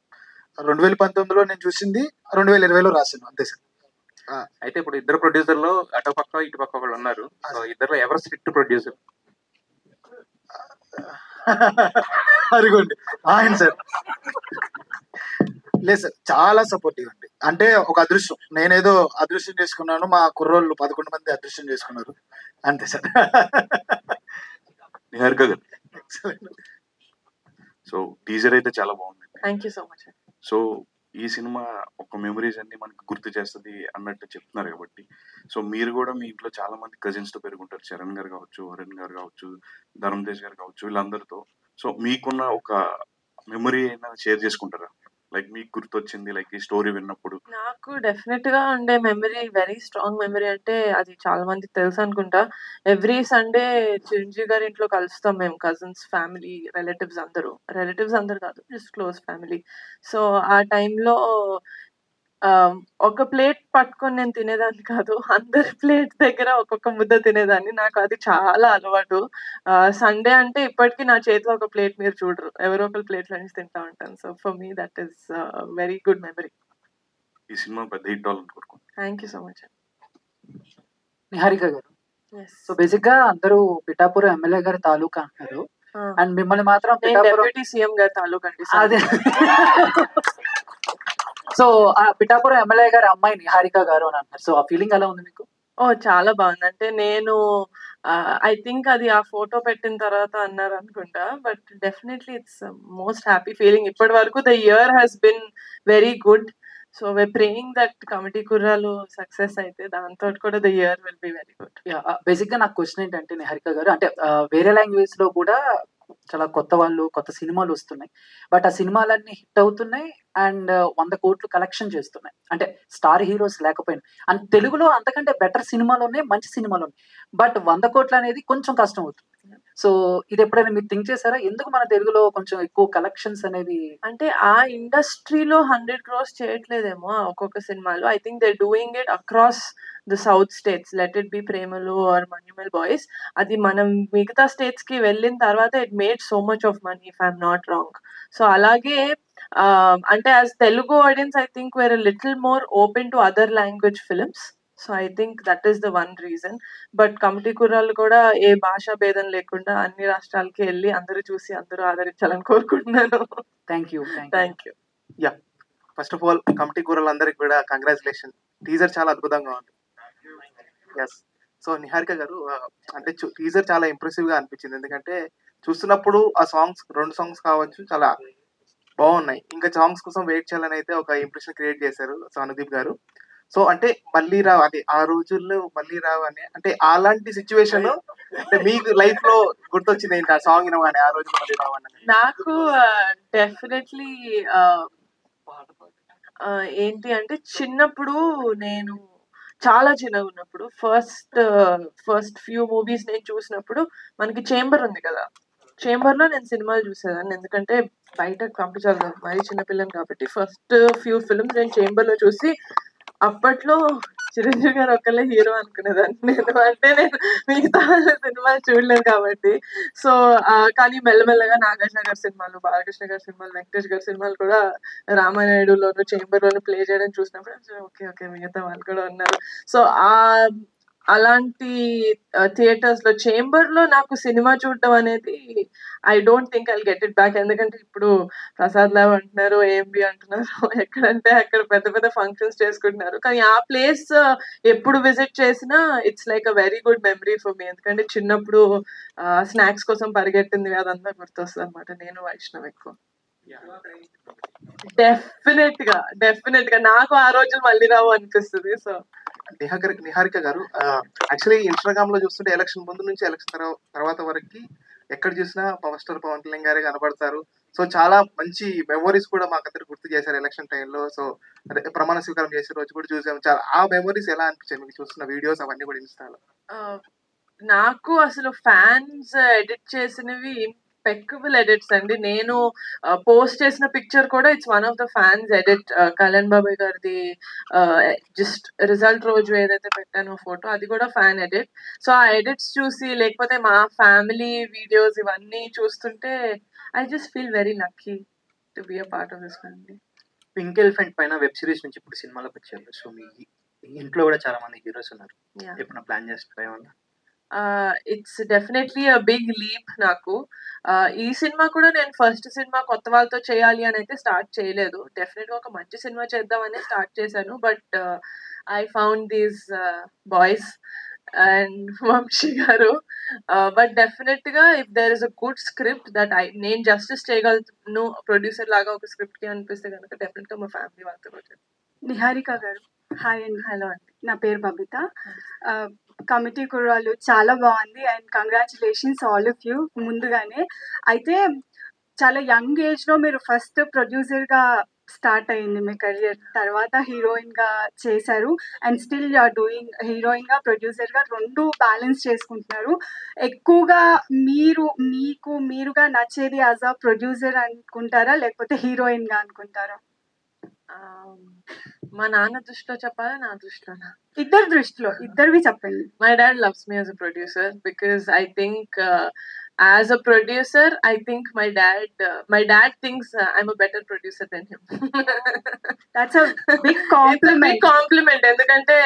2019లో నేను చూసింది 2020లో రాశాను అంతే సార్. అయితే ఇప్పుడు ఇద్దరు ప్రొడ్యూసర్లు అటు పక్క ఇటు పక్క వాళ్ళు ఉన్నారు. సో ఇద్దరులో ఎవరు స్ట్రిక్ట్ ప్రొడ్యూసర్? అదిగోండి ఆయన సార్. లేదు సార్, చాలా సపోర్టివ్ అండి. అంటే ఒక అదృష్టం, నేనేదో అదృష్టం చేసుకున్నాను, మా కుర్రోళ్ళు 11 మంది అదృష్టం చేసుకున్నారు అంతే సార్. నిహారిక గారు, సో టీజర్ అయితే చాలా బాగుంది. Thank you so much. So ఈ సినిమా ఒక మెమరీస్ అన్ని మనకి గుర్తు చేస్తుంది అన్నట్టు చెప్తున్నారు కాబట్టి, సో మీరు కూడా మీ ఇంట్లో చాలా మంది కజిన్స్ తో పెరుగుంటారు. చరణ్ గారు కావచ్చు, వరుణ్ గారు కావచ్చు, ధరమ్ తేజ్ గారు కావచ్చు, వీళ్ళందరితో. సో మీకున్న ఒక మెమరీ అయినా షేర్ చేసుకుంటారా? లైక్ మీకు గుర్తొచ్చింది, లైక్ ఈ స్టోరీ విన్నప్పుడు. నాకు డెఫినెట్ గా ఉండే మెమరీ, వెరీ స్ట్రాంగ్ మెమరీ అంటే అది చాలా మందికి తెలుసు అనుకుంటా. ఎవ్రీ సండే చిరంజీవి గారి ఇంట్లో కలుస్తాం మేము, కజిన్స్, ఫ్యామిలీ, రిలేటివ్స్ అందరు కాదు, జస్ట్ క్లోజ్ ఫ్యామిలీ. సో ఆ టైంలో ఒక ప్లేట్ పట్టుకొని నేను తినేదాన్ని కాదు, అందరి ప్లేట్ దగ్గర ఒక్కొక్క ముద్ద తినేదాన్ని. నాకు అది చాలా అలవాటు. సండే అంటే ఇప్పటికీ నా చేతిలో ఒక ప్లేట్ మీరు చూడరు, ఎవరో ఒకరి ప్లేట్లో నుంచి తింటా ఉంటాను. So for me that is very good memory. ఈ సినిమా పెద్ద హిట్ అవ్వాలని కోరుకుంటున్నాను. Thank you so much. Niharika గారు, సో బేసిక్ గా అందరూ పిఠాపురం ఎమ్మెల్యే గారి తాలూకా అంటారు, అండ్ మిమ్మల్ని మాత్రం నేను పిఠాపురం డెప్యూటీ సీఎం గారి తాలూకా అండి. అదే. సో ఆ పిఠాపురం ఎమ్మెల్యే గారి అమ్మాయి నిహారిక గారు అని అంటారు. సో ఆ ఫీలింగ్ ఎలా ఉంది మీకు? ఓ చాలా బాగుంది. అంటే నేను ఐ థింక్ అది ఆ ఫోటో పెట్టిన తర్వాత అన్నారు అనుకుంటా, but definitely it's most happy feeling. ఇప్పటి వరకు the year has been very good. So we're praying that committee Kurrollu success అయితే దాంతో కూడా the year will be very good. Basic గా నాకు క్వశ్చన్ ఏంటంటే నిహారిక గారు, అంటే వేరే లాంగ్వేజ్ లో కూడా చాలా కొత్త వాళ్ళు, కొత్త సినిమాలు వస్తున్నాయి, బట్ ఆ సినిమాలన్నీ హిట్ అవుతున్నాయి అండ్ 100 కోట్లు కలెక్షన్ చేస్తున్నాయి. అంటే స్టార్ హీరోస్ లేకపోయినా, అండ్ తెలుగులో అంతకంటే బెటర్ సినిమాలు ఉన్నాయి, మంచి సినిమాలు ఉన్నాయి, బట్ 100 కోట్లు అనేది కొంచెం కష్టం అవుతుంది. సో ఇది ఎప్పుడైనా మీరు థింక్ చేశారా, ఎందుకు మన తెలుగులో కొంచెం ఎక్కువ కలెక్షన్స్ అనేవి? అంటే ఆ ఇండస్ట్రీలో 100 crores చేయట్లేదేమో ఒక్కొక్క సినిమాలో. I think they doing it across the south states, let it be Premalu or Manjummel boys. అది మనం మిగతా స్టేట్స్ కి వెళ్ళిన తర్వాత it made so much of money, if I'm not wrong. So అలాగే అంటే as Telugu audience I think we're little more open to other language films. So I think that is the one reason. But committee కుర్రాళ్ళు కూడా ఏ భాషా భేదం లేకుండా అన్ని రాష్ట్రాలకి వెళ్ళి అందరూ చూసి అందరూ ఆదరించాలని కోరుకుంటున్నాను. Thank you. Thank you. First of all committee కూరలందరికి కూడా కంగ్రాచులేషన్. టీజర్ చాలా అద్భుతంగా ఉంది. ఎస్. సో నిహారిక గారు, అంటే టీజర్ చాలా ఇంప్రెసివ్ గా అనిపించింది. ఎందుకంటే చూస్తున్నప్పుడు ఆ సాంగ్స్ 2 సాంగ్స్ కావచ్చు చాలా బాగున్నాయి. ఇంకా సాంగ్స్ కోసం వెయిట్ చేయాలని అయితే ఒక ఇంప్రెషన్ క్రియేట్ చేశారు అనుదీప్ గారు. సో అంటే మళ్ళీ రావు, అది ఆ రోజుల్లో మళ్ళీ రావు అని, అంటే అలాంటి సిచ్యువేషన్ అంటే మీకు లైఫ్ లో గుర్తొచ్చింది ఏంటి ఆ సాంగ్ వినగానే, ఆ రోజుల్లో మళ్ళీ రావు అని? నాకు డెఫినెట్లీ ఏంటి అంటే చిన్నప్పుడు, నేను చాలా చిన్నగా ఉన్నప్పుడు ఫస్ట్ ఫ్యూ మూవీస్ నేను చూసినప్పుడు మనకి చేంబర్ ఉంది కదా, చేంబర్ లో నేను సినిమాలు చూసేదాన్ని. ఎందుకంటే బయటకు పంపించాలి కదా, మరీ చిన్నపిల్లని కాబట్టి. ఫస్ట్ ఫ్యూ ఫిల్మ్స్ నేను చేంబర్ లో చూసి అప్పట్లో చిరంజీవి గారు ఒక్కళ్ళే హీరో అనుకునేదాన్ని నేను. అంటే నేను మిగతా వాళ్ళ సినిమాలు చూడలేదు కాబట్టి. సో కానీ మెల్లమెల్లగా నాగార్జున గారి సినిమాలు, బాలకృష్ణ గారి సినిమాలు, వెంకటేష్ గారి సినిమాలు కూడా రామానాయుడులోను చేంబర్ లోను ప్లే చేయడం చూసినప్పుడు ఓకే ఓకే మిగతా వాళ్ళు కూడా ఉన్నారు. సో అలాంటి థియేటర్స్ లో, చేంబర్ లో నాకు సినిమా చూడటం అనేది I don't think I get it back. ఎందుకంటే ఇప్పుడు ప్రసాద్ లావ్ అంటున్నారు, ఏఎంబి అంటున్నారు, ఎక్కడంటే అక్కడ పెద్ద పెద్ద ఫంక్షన్స్ చేసుకుంటున్నారు. కానీ ఆ ప్లేస్ ఎప్పుడు విజిట్ చేసినా it's like a very good memory for me. ఎందుకంటే చిన్నప్పుడు స్నాక్స్ కోసం పరిగెట్టింది అదంతా గుర్తొస్తుంది అనమాట. నేను వైష్ణవ్ ఎక్కువ. డెఫినెట్ గా నాకు ఆ రోజులు మళ్ళీ రావు అనిపిస్తుంది. సో నిహారిక గారు యాక్చువల్లీ ఇన్స్టాగ్రామ్ లో చూస్తుంటే ఎలక్షన్ ముందు నుంచి ఎలక్షన్ తర్వాత వరకు ఎక్కడ చూసినా పవర్ స్టార్ పవన్ కళ్యాణ్ గారే కనబడతారు. సో చాలా మంచి మెమోరీస్ కూడా మాకందరికి గుర్తు చేశారు ఎలక్షన్ టైంలో. సో అదే ప్రమాణ స్వీకారం చేసే రోజు కూడా చూసాం. చాలా ఆ మెమోరీస్ ఎలా అనిపించాయి మీకు చూస్తున్న వీడియోస్ అవన్నీ కూడా ఇన్స్టాలో? నాకు అసలు ఫ్యాన్స్ ఎడిట్ చేసినవి ఇంపెక్కబుల్ ఎడిట్స్ అండి. నేను పోస్ట్ చేసిన పిక్చర్ కూడా it's one of the fans edit. Kalyan బాబాయ్ గారిది జస్ట్ రిజల్ట్ రోజు ఏదైతే పెట్టానో ఫోటో, అది కూడా ఫ్యాన్ ఎడిట్. సో ఆ ఎడిట్స్ చూసి, లేకపోతే మా ఫ్యామిలీ వీడియోస్ ఇవన్నీ చూస్తుంటే I just feel very lucky to be a part of this family. Pink elephant పైన వెబ్ సిరీస్ నుంచి ఇప్పుడు సినిమాలోకి వచ్చారు. సో మీ ఇంట్లో కూడా చాలా మంది హీరోస్ ఉన్నారు. Yeah. ఎప్పుడైనా ప్లాన్ చేస్తారా ఏమన్నా? It's definitely a big leap నాకు. ఈ సినిమా కూడా నేను ఫస్ట్ సినిమా కొత్త వాళ్ళతో చేయాలి అని అయితే స్టార్ట్ చేయలేదు. డెఫినెట్గా ఒక మంచి సినిమా చేద్దామని స్టార్ట్ చేశాను. But I found these boys and Vamsi garu. But డెఫినెట్గా if there is a good script that నేను జస్టిస్ చేయగలను ప్రొడ్యూసర్ లాగా ఒక స్క్రిప్ట్ కి అనిపిస్తే కనుక డెఫినెట్గా మా ఫ్యామిలీ వాళ్ళతో కూడా చేస్తాను. నిహారిక గారు, హాయ్ అండి. హలో అండి. నా పేరు బబిత. కమిటీ కుర్రాళ్ళు చాలా బాగుంది and congratulations all of you ముందుగానే. అయితే చాలా యంగ్ ఏజ్లో మీరు ఫస్ట్ ప్రొడ్యూసర్గా స్టార్ట్ అయింది మీ కెరియర్. తర్వాత హీరోయిన్గా చేశారు and still you are doing హీరోయిన్గా ప్రొడ్యూసర్గా రెండు బ్యాలెన్స్ చేసుకుంటున్నారు. ఎక్కువగా మీరుగా నచ్చేది యాజ్ అ ప్రొడ్యూసర్ అనుకుంటారా లేకపోతే హీరోయిన్గా అనుకుంటారా? మా నాన్న దృష్టిలో చెప్పాలా, నా దృష్టిలోనా? ఇద్దరి దృష్టిలో, ఇద్దరివి చెప్పండి. My dad loves me as a producer because I think as a producer, I think my dad thinks I'm a better producer than him. That's a big compliment. It's a big compliment. ఎందుకంటే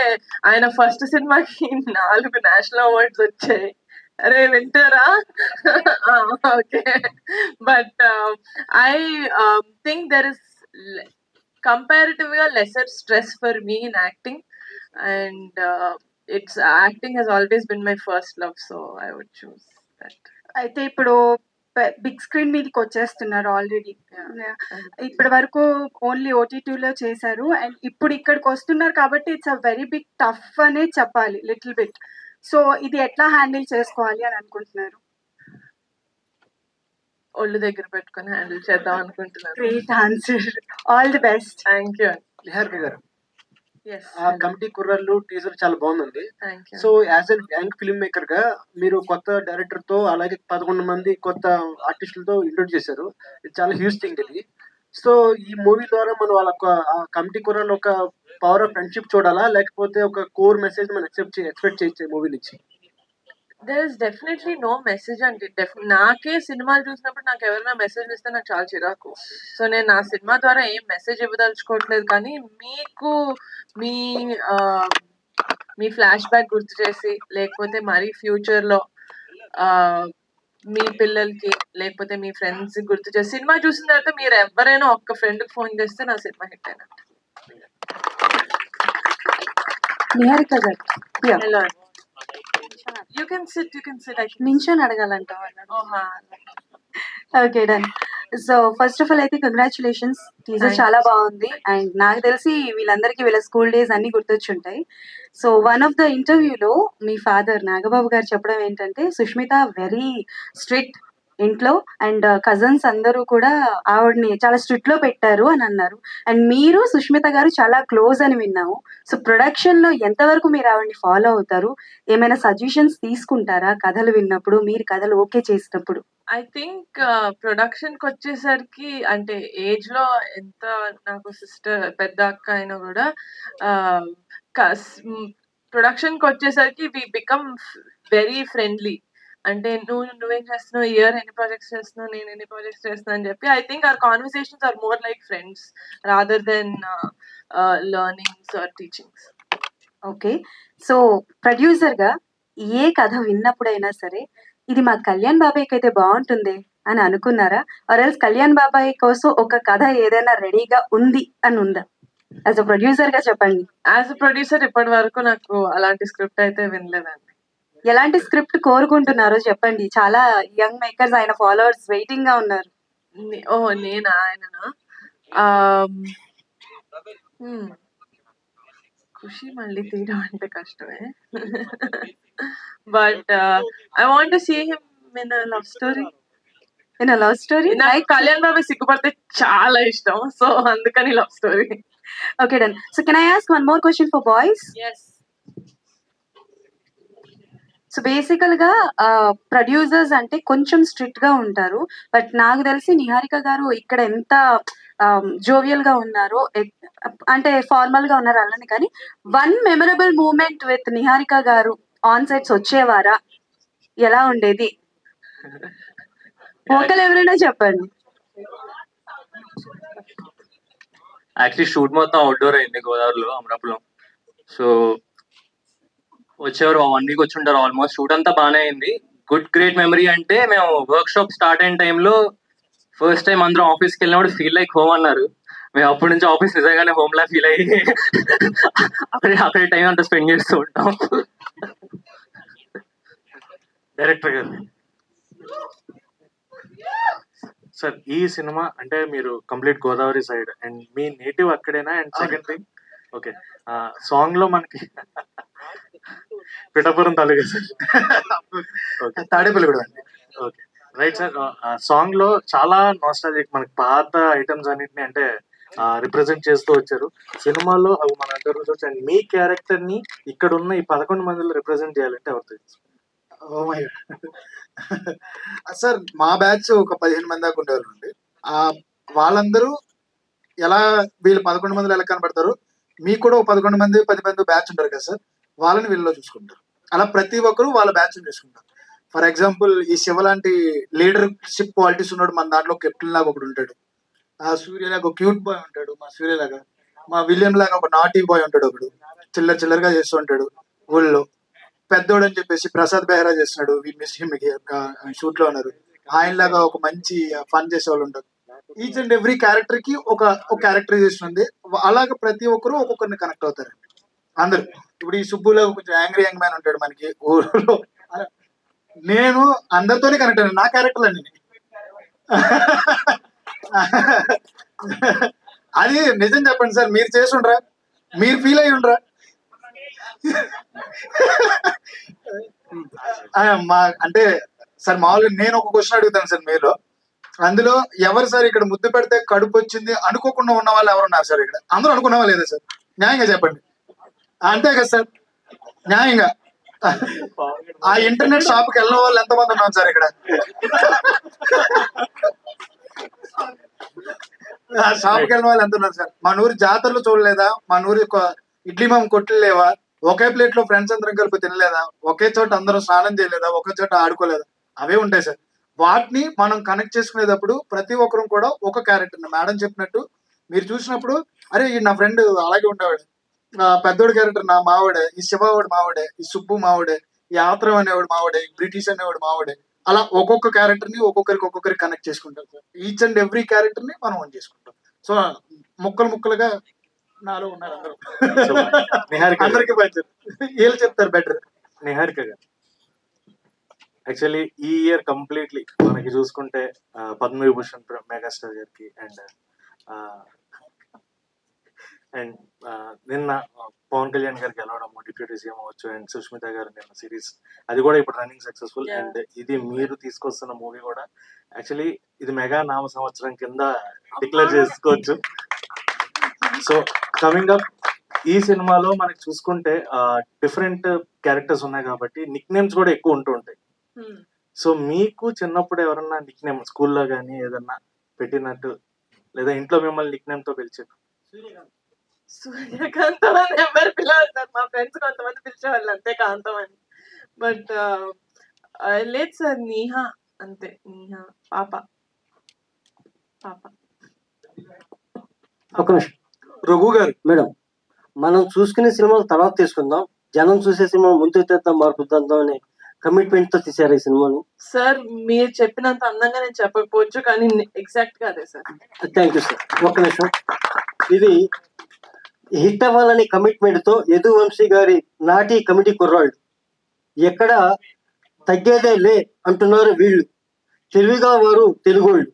ఆయన first సినిమాకి 4 national awards వచ్చాయి. అరే వింటారా? Okay. But I think there is comparatively lesser stress for me in acting, and acting has always been my first love, so I would choose that. అయితే ఇప్పుడు big screen మీదకి వచ్చేస్తున్నారు already. ఇప్పటి వరకు only ఓటీటీలో చేశారు అండ్ ఇప్పుడు ఇక్కడికి వస్తున్నారు కాబట్టి it's a very big tough అనే చెప్పాలి, లిటిల్ బిట్. సో ఇది ఎట్లా హ్యాండిల్ చేసుకోవాలి అని అనుకుంటున్నారు? ఒళ్ళు దగ్గర పెట్టుకొని హ్యాండిల్ చేద్దాం అనుకుంటున్నాను. Great answer, all the best. Thank you. Niharika గారు, ఎస్, ఆ కమిటీ కుర్రాళ్ళు టీజర్ చాలా బాగుంది. Thank you. So as N young film maker గా మీరు కొత్త డైరెక్టర్ తో అలాగే 11 మంది కొత్త ఆర్టిస్టులతో ఇంట్రొడ్యూస్ చేశారు. ఇది చాలా హ్యూజ్ థింగ్ ఇది. సో ఈ మూవీ ద్వారా మనం వాళ్ళ కమిటీ కుర్రాళ్ళు ఒక పవర్ ఆఫ్ ఫ్రెండ్షిప్ చూడాలా లేకపోతే ఒక కోర్ మెసేజ్ మనం ఎక్స్పెక్ట్ చేయొచ్చు మూవీ నుంచి? there is definitely no message అండి. నాకే సినిమాలు చూసినప్పుడు నాకు ఎవరైనా మెసేజ్ ఇస్తే నాకు చాలా చిరాకు. సో నేను నా సినిమా ద్వారా ఏం మెసేజ్ ఇవ్వదలుచుకోవట్లేదు, కానీ మీకు మీ ఫ్లాష్ బ్యాక్ గుర్తు చేసి, లేకపోతే మరీ ఫ్యూచర్లో మీ పిల్లలకి లేకపోతే మీ ఫ్రెండ్స్ గుర్తు చేసి సినిమా చూసిన తర్వాత మీరు ఎవరైనా ఒక్క ఫ్రెండ్కి ఫోన్ చేస్తే నా సినిమా హిట్ అయినట్టు. నిహారిక గారు, హలో. You can sit. నించొని అడగాలంట. Okay, done. So first of all అయితే కంగ్రాచులేషన్స్, టీజర్ చాలా బాగుంది అండ్ నాకు తెలిసి వీళ్ళందరికీ వీళ్ళ స్కూల్ డేస్ అన్ని గుర్తొచ్చుంటాయి. సో వన్ ఆఫ్ ద ఇంటర్వ్యూలో మీ ఫాదర్ నాగబాబు గారు చెప్పడం ఏంటంటే సుష్మిత వెరీ స్ట్రిక్ట్ ఇంట్లో అండ్ కజన్స్ అందరూ కూడా ఆవిడని చాలా స్ట్రిక్ట్ లో పెట్టారు అని అన్నారు. అండ్ మీరు సుష్మిత గారు చాలా క్లోజ్ అని విన్నాము. సో ప్రొడక్షన్ లో ఎంతవరకు మీరు ఆవిడని ఫాలో అవుతారు? ఏమైనా సజెషన్స్ తీసుకుంటారా కథలు విన్నప్పుడు, మీరు కథలు ఓకే చేసినప్పుడు? ఐ థింక్ ప్రొడక్షన్కి వచ్చేసరికి, అంటే ఏజ్ లో ఎంత నాకు సిస్టర్ పెద్ద అక్క అయినా కూడా ప్రొడక్షన్కి వచ్చేసరికి వి బికమ్ వెరీ ఫ్రెండ్లీ. అంటే నువ్వేం చేస్తున్నావు, ఇయర్ ఎన్ని ప్రాజెక్ట్స్ చేస్తున్నావు, నేను ఎన్ని ప్రాజెక్ట్స్ చేస్తున్నా అని చెప్పి I think our conversations are more like friends rather than learnings or teachings. Okay, so producer గా ఏ కథ విన్నప్పుడైనా సరే ఇది మా కళ్యాణ్ బాబాయ్కి అయితే బాగుంటుంది అని అనుకున్నారా? ఆర్ ఎల్స్ కళ్యాణ్ బాబాయ్ కోసం ఒక కథ ఏదైనా రెడీగా ఉంది అని ఉందా? యాజ్ అ ప్రొడ్యూసర్ గా చెప్పండి. యాజ్ అ ప్రొడ్యూసర్ ఇప్పటి వరకు నాకు అలాంటి స్క్రిప్ట్ అయితే వినలేదండి. ఎలాంటి స్క్రిప్ట్ కోరుకుంటున్నారో చెప్పండి. చాలా యంగ్ మేకర్స్, ఆయన ఫాలోవర్స్ వెయిటింగ్ గా ఉన్నారు. నేనా? ఆయననా? ఖుషి మళ్ళీ తీయడం అంటే కష్టమే. But I want to see him in a love story. In love story నాకు కళ్యాణ్ బాబు సిగ్గుపడితే చాలా ఇష్టం. సో అందుకని love story. Okay done. So can I ask one more question for boys? Yes. So బేసికల్ గా ప్రొడ్యూసర్స్ అంటే కొంచెం స్ట్రిక్ట్ గా ఉంటారు. బట్ నాకు తెలిసి నిహారిక గారు ఇక్కడ ఎంత జోవియల్ గా ఉన్నారో, అంటే ఫార్మల్ గా ఉన్నారు అలానే, కానీ one memorable moment with Niharika garu on sets వచ్చేవారా? ఎలా ఉండేది? ఒకరు ఎవరైనా చెప్పండి. యాక్చువల్లీ షూట్ మొత్తం అవుట్డోర్ అయింది గోదావరిలో, అమరాపురం. సో వచ్చేవారు 1 వీక్ వచ్చి ఉంటారు ఆల్మోస్ట్. షూట్ అంతా బాగానే అయింది. గ్రేట్ మెమరీ అంటే మేము వర్క్ షాప్ స్టార్ట్ అయిన టైంలో ఫస్ట్ టైం అందరం ఆఫీస్కి వెళ్ళినప్పుడు ఫీల్ లైక్ హోమ్ అన్నారు. మేము అప్పటి నుంచి ఆఫీస్ నిజంగానే హోమ్ లా ఫీల్ అయ్యి అక్కడే టైం అంతా స్పెండ్ చేస్తూ ఉంటాం. డైరెక్టర్ గారు సార్, ఈ సినిమా అంటే మీరు కంప్లీట్ గోదావరి సైడ్ అండ్ మీ నేటివ్ అక్కడేనా? And second thing, okay, song లో మనకి పిఠాపురం తాలూకా సార్, ఓకే, తాడేపల్లి కూడా అండి. Okay, right sir. సాంగ్ లో చాలా నాస్టాలజిక్ మనకి పాత ఐటమ్స్ అన్నిటిని అంటే రిప్రజెంట్ చేస్తూ వచ్చారు. సినిమాలో అవి మన అందరూ చూసి, అండ్ మీ క్యారెక్టర్ ని ఇక్కడ ఉన్న ఈ 11 మందిలో రిప్రజెంట్ చేయాలంటే ఎవరు? ఓ మై గాడ్ సార్, మా బ్యాచ్ ఒక 15 మంది దాకా ఉండేవాళ్ళు అండి. వాళ్ళందరూ ఎలా వీళ్ళు 11 మందిలో ఎలా కనబడతారు, మీకు కూడా ఒక 11 మంది 10 మంది బ్యాచ్ ఉంటారు కదా సార్, వాళ్ళని వీళ్ళలో చూసుకుంటారు. అలా ప్రతి ఒక్కరు వాళ్ళ బ్యాచ్ చూసుకుంటారు. ఫర్ ఎగ్జాంపుల్ ఈ శివ లాంటి లీడర్షిప్ క్వాలిటీస్ ఉన్నాడు మన దాంట్లో. కెప్టెన్ లాగా ఒకడు ఉంటాడు, సూర్య లాగా ఒక క్యూట్ బాయ్ ఉంటాడు, మా సూర్య లాగా. మా విలియం లాగా ఒక నాటీ బాయ్ ఉంటాడు, ఒకడు చిల్లరగా చేస్తూ ఉంటాడు ఊళ్ళో. పెద్దోడు అని చెప్పేసి ప్రసాద్ బెహ్రా చేస్తున్నాడు, వి మిస్ హిమ్ షూట్ లో ఉన్నారు. ఆయనలాగా ఒక మంచి ఫన్ చేసే వాళ్ళు ఉంటారు. ఈచ్ అండ్ ఎవ్రీ క్యారెక్టర్ కి ఒక క్యారెక్టరైజేషన్ ఉంది. అలాగే ప్రతి ఒక్కరు ఒక్కొక్కరిని కనెక్ట్ అవుతారు అందరు. ఇప్పుడు ఈ సుబ్బులో కొంచెం యాంగ్రీ యంగ్ మ్యాన్ ఉంటాడు మనకి ఊళ్ళో. నేను అందరితోనే కనెక్ట్ అయ్యాను, నా క్యారెక్టర్ అన్ని. అది నిజం చెప్పండి సార్, మీరు చేసి ఉండరా, మీరు ఫీల్ అయ్యి ఉండరా? మా అంటే సార్ మామూలుగా నేను ఒక క్వశ్చన్ అడుగుతాను సార్ మీలో, అందులో ఎవరు సార్ ఇక్కడ ముద్దు పెడితే కడుపు వచ్చింది అనుకోకుండా ఉన్న వాళ్ళు ఎవరున్నారు సార్ ఇక్కడ? అందరూ అనుకున్నావా లేదా సార్? న్యాయంగా చెప్పండి. అంతే కదా సార్, న్యాయంగా. ఆ ఇంటర్నెట్ షాప్కి వెళ్ళిన వాళ్ళు ఎంతమంది ఉన్నాం సార్ ఇక్కడ? ఆ షాప్కి వెళ్ళిన వాళ్ళు ఎంత ఉన్నారు సార్? మా నూరి జాతరలు చూడలేదా? మా నూరి ఇడ్లీ మామ కొట్లు లేవా? ఒకే ప్లేట్ లో ఫ్రెండ్స్ అందరం కలిపి తినలేదా? ఒకే చోట అందరం స్నానం చేయలేదా? ఒకే చోట ఆడుకోలేదా? అవే ఉంటాయి సార్. వాటిని మనం కనెక్ట్ చేసుకునేటప్పుడు ప్రతి ఒక్కరు కూడా ఒక క్యారెక్టర్, మేడం చెప్పినట్టు మీరు చూసినప్పుడు, అరే ఈ నా ఫ్రెండ్ అలాగే ఉండేవాడు, పెద్దోడు క్యారెక్టర్ నా మావాడే, ఈ శివవాడు మావాడే, ఈ సుబ్బు మావాడే, ఈ ఆత్రం అనేవాడు మావాడే, ఈ బ్రిటిష్ అనేవాడు మావాడే. అలా ఒక్కొక్క క్యారెక్టర్ ని ఒక్కొక్కరికి కనెక్ట్ చేసుకుంటాం sir. Each and every character ని మనం ఓన్ చేసుకుంటాం. సో ముక్కలుగా నాలో ఉన్నారు అందరూ. అందరికి వీళ్ళు చెప్తారు బెటర్. నిహారిక గారు, యాక్చువల్లీ ఈ ఇయర్ కంప్లీట్లీ మనకి చూసుకుంటే పద్మవిభూషణ్ మెగాస్టార్ గారికి అండ్ నిన్న పవన్ కళ్యాణ్ గారికి గెలవడం, డిప్యూటీ సీఎం అవ్వచ్చు, అండ్ సుష్మిత గారు నిన్న సిరీస్ అది కూడా ఇప్పుడు రన్నింగ్ సక్సెస్ఫుల్. అండ్ ఇది మీరు తీసుకొస్తున్న మూవీ కూడా యాక్చువల్లీ ఇది మెగా నామ సంవత్సరం కింద డిక్లేర్ చేసుకోవచ్చు. సో కమింగ్ అప్, ఈ సినిమాలో మనకి చూసుకుంటే డిఫరెంట్ క్యారెక్టర్స్ ఉన్నాయి కాబట్టి నిక్ నేమ్స్ కూడా ఎక్కువ ఉంటూ ఉంటాయి. సో మీకు చిన్నప్పుడు ఎవరన్నా నిక్ నేమ్ స్కూల్లో కానీ ఏదన్నా పెట్టినట్టు, లేదా ఇంట్లో మిమ్మల్ని నిక్ నేమ్ తో పిలిచారు? సూర్యకాంతం అని ఎవరు పిలవరు సార్, మా ఫ్రెండ్స్ కొంతమంది పిలిచేవాళ్ళు అంతే, కాంతం అని. బట్ లేదు సార్, నీహా అంతే. నీహా పాప. ఒక నిమిషం రఘు గారు. మేడం, మనం చూసుకునే సినిమాలు తర్వాత తీసుకుందాం, జనం చూసే సినిమా ముందు తెద్దాం, మార్పుద్దాం అని కమిట్మెంట్ తో తీసారు ఈ సినిమాని. సార్ మీరు చెప్పినంత అందంగా నేను చెప్పకపోవచ్చు, కానీ ఎగ్జాక్ట్ గా అదే సార్. Thank you sir. ఒక నిమిషం, ఇది హిట్ అవ్వాలని కమిట్మెంట్ తో యదువంశీ గారి నాటి కమిటీ కుర్రాళ్ళు ఎక్కడ తగ్గేదే లే అంటున్నారు వీళ్ళు. తెలివిగా వారు తెలుగోళ్ళు.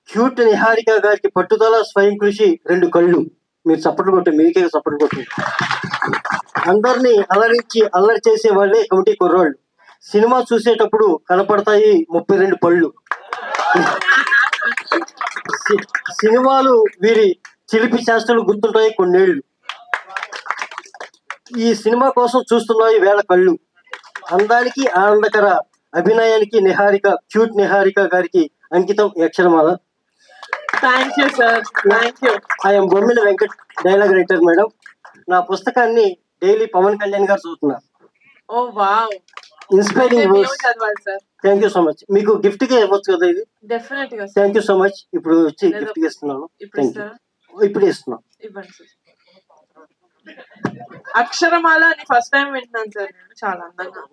క్యూట్ నిహారిక గారికి పట్టుదల, స్వయం కృషి, 2 కళ్ళు. మీరు చప్పట్లు కొట్టే, మీకే చప్పట్లు కొట్టే. అందరినీ అలరించి అల్లరి చేసే వాళ్ళే కమిటీ కుర్రాళ్ళు. సినిమా చూసేటప్పుడు కనపడతాయి 32 పళ్ళు. సినిమాలు వీరి చిలిపి చేష్టలు గుర్తుంటాయి కొన్నేళ్లు. ఈ సినిమా కోసం చూస్తున్నాయి వేళ కళ్ళు. అందానికి ఆనందకర అభినయానికి నిహారిక, క్యూట్ నిహారిక గారికి అంకితం ఈ అక్షరమాల. Thank you sir, thank you. I'm Bommina Venkat, dialogue writer madam. నా పుస్తకాన్ని డైలీ పవన్ కళ్యాణ్ గారు చదువుతున్నారు. Oh wow, inspiring words. చదవాలి sir. Thank you so much. మీకు గిఫ్ట్ గా ఇవ్వచ్చు కదా ఇది? డెఫినెట్ గా. Thank you so much. ఇప్పుడు వచ్చి గిఫ్ట్ గా ఇస్తున్నాను. Thank you. ఇప్పుడు ఇస్తున్నాను. ఇవ్వండి సార్. అక్షరమాల అని ఫస్ట్ టైం వింటున్నాను సార్ నేను. చాలా అందంగా.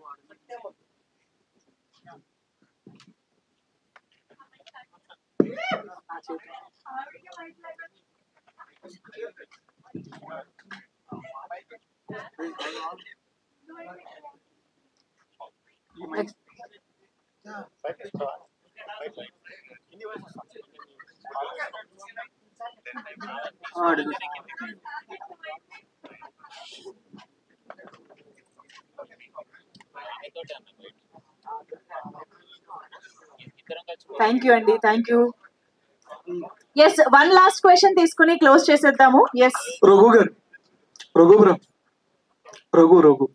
థ్యాంక్ యూ అండి, thank you. Yes, one last question తీసుకుని క్లోజ్ చేసేద్దాము. Yes, Raghu garu, Raghu bro, Raghu